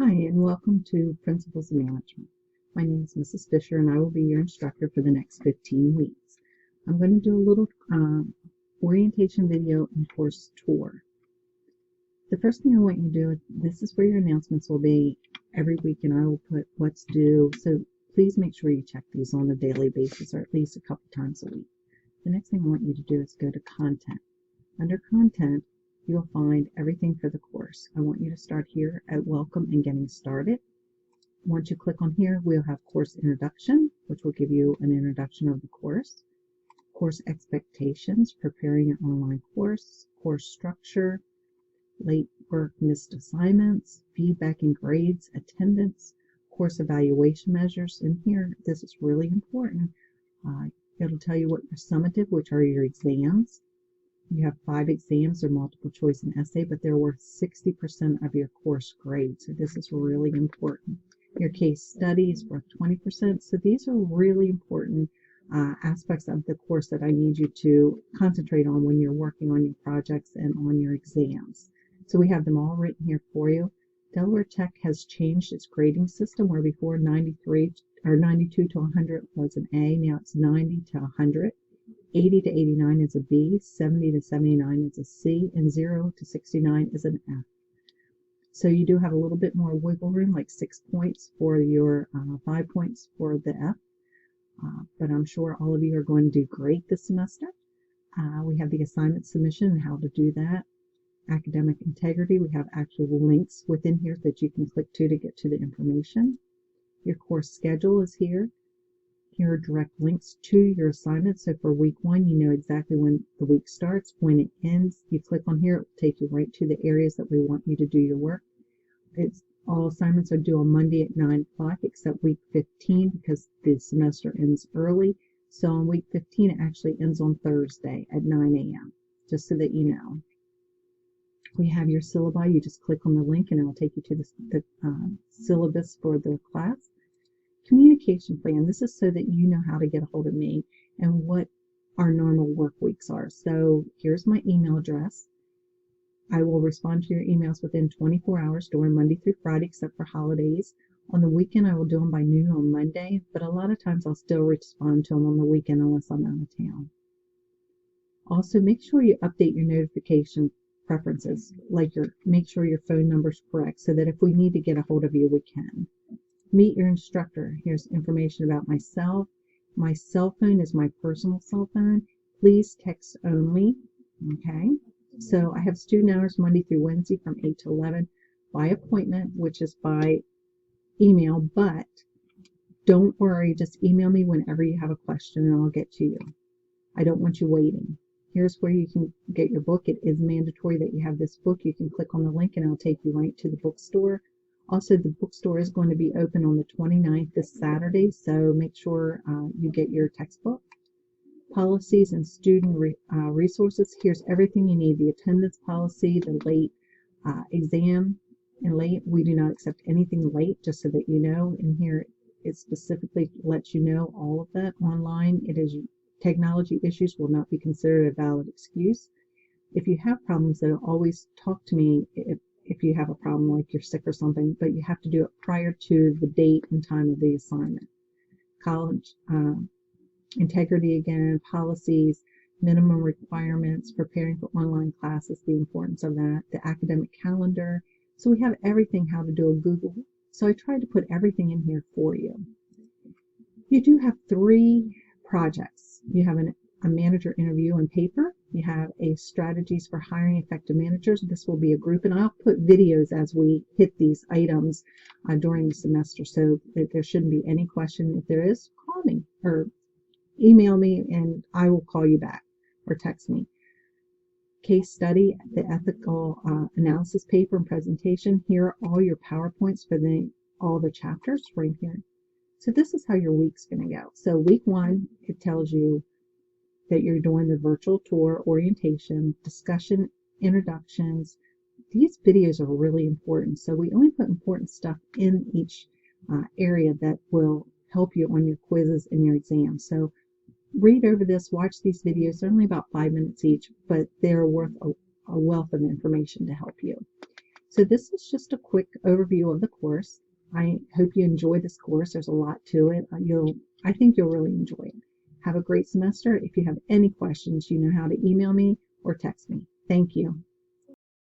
Hi, and welcome to Principles of Management. My name is Mrs. Fisher, and I will be your instructor for the next 15 weeks. I'm going to do a little orientation video and course tour. The first thing I want you to do, this is where your announcements will be every week, and I will put what's due, so please make sure you check these on a daily basis, or at least a couple times a week. The next thing I want you to do is go to Content. Under Content, you'll find everything for the course. I want you to start here at Welcome and Getting Started. Once you click on here, we'll have Course Introduction, which will give you an introduction of the course. Course Expectations, preparing an online course. Course Structure, late work, missed assignments, feedback and grades, attendance, course evaluation measures. In here, this is really important. It'll tell you what your summative, which are your exams. You have 5 exams or multiple choice and essay, but they're worth 60% of your course grade. So this is really important. Your case study is worth 20%. So these are really important aspects of the course that I need you to concentrate on when you're working on your projects and on your exams. So we have them all written here for you. Delaware Tech has changed its grading system, where before 92 to 100 was an A. Now it's 90 to 100. 80 to 89 is a B, 70 to 79 is a C, and 0 to 69 is an F. So you do have a little bit more wiggle room, like 6 points for your 5 points for the F. But I'm sure all of you are going to do great this semester. We have the assignment submission and how to do that. Academic integrity, we have actual links within here that you can click to get to the information. Your course schedule is here. Here are direct links to your assignments. So for week 1, you know exactly when the week starts. When it ends, you click on here, it will take you right to the areas that we want you to do your work. All assignments are due on Monday at 9 o'clock, except week 15 because the semester ends early. So on week 15, it actually ends on Thursday at 9 a.m., just so that you know. We have your syllabi. You just click on the link and it will take you to the syllabus for the class. Communication plan. This is so that you know how to get a hold of me and what our normal work weeks are. So here's my email address. I will respond to your emails within 24 hours during Monday through Friday, except for holidays. On the weekend, I will do them by noon on Monday, but a lot of times I'll still respond to them on the weekend unless I'm out of town. Also, make sure you update your notification preferences, like make sure your phone number is correct so that if we need to get a hold of you, we can. Meet your instructor. Here's information about myself. My cell phone is my personal cell phone. Please text only. Okay. So I have student hours Monday through Wednesday from 8 to 11 by appointment, which is by email, but don't worry. Just email me whenever you have a question and I'll get to you. I don't want you waiting. Here's where you can get your book. It is mandatory that you have this book. You can click on the link and it'll take you right to the bookstore. Also, the bookstore is going to be open on the 29th, this Saturday, so make sure you get your textbook. Policies and student resources. Here's everything you need. The attendance policy, the late exam, and late. We do not accept anything late, just so that you know. In here, it specifically lets you know all of that online. It is technology issues will not be considered a valid excuse. If you have problems, though, always talk to me if you have a problem, like you're sick or something, but you have to do it prior to the date and time of the assignment. College integrity again, policies, minimum requirements, preparing for online classes, the importance of that, the academic calendar. So we have everything, how to do a Google. So I tried to put everything in here for you. You do have 3 projects. You have a manager interview and paper. You have a strategies for hiring effective managers. This will be a group, and I'll put videos as we hit these items during the semester, so that there shouldn't be any question. If there is, call me or email me and I will call you back, or text me. Case study, the ethical analysis paper and presentation. Here are all your PowerPoints for all the chapters right here. So this is how your week's going to go. So week 1, it tells you that you're doing the virtual tour, orientation, discussion, introductions. These videos are really important. So we only put important stuff in each area that will help you on your quizzes and your exams. So read over this, watch these videos. They're only about 5 minutes each, but they're worth a wealth of information to help you. So this is just a quick overview of the course. I hope you enjoy this course. There's a lot to it. I think you'll really enjoy it. Have a great semester. If you have any questions, you know how to email me or text me. Thank you.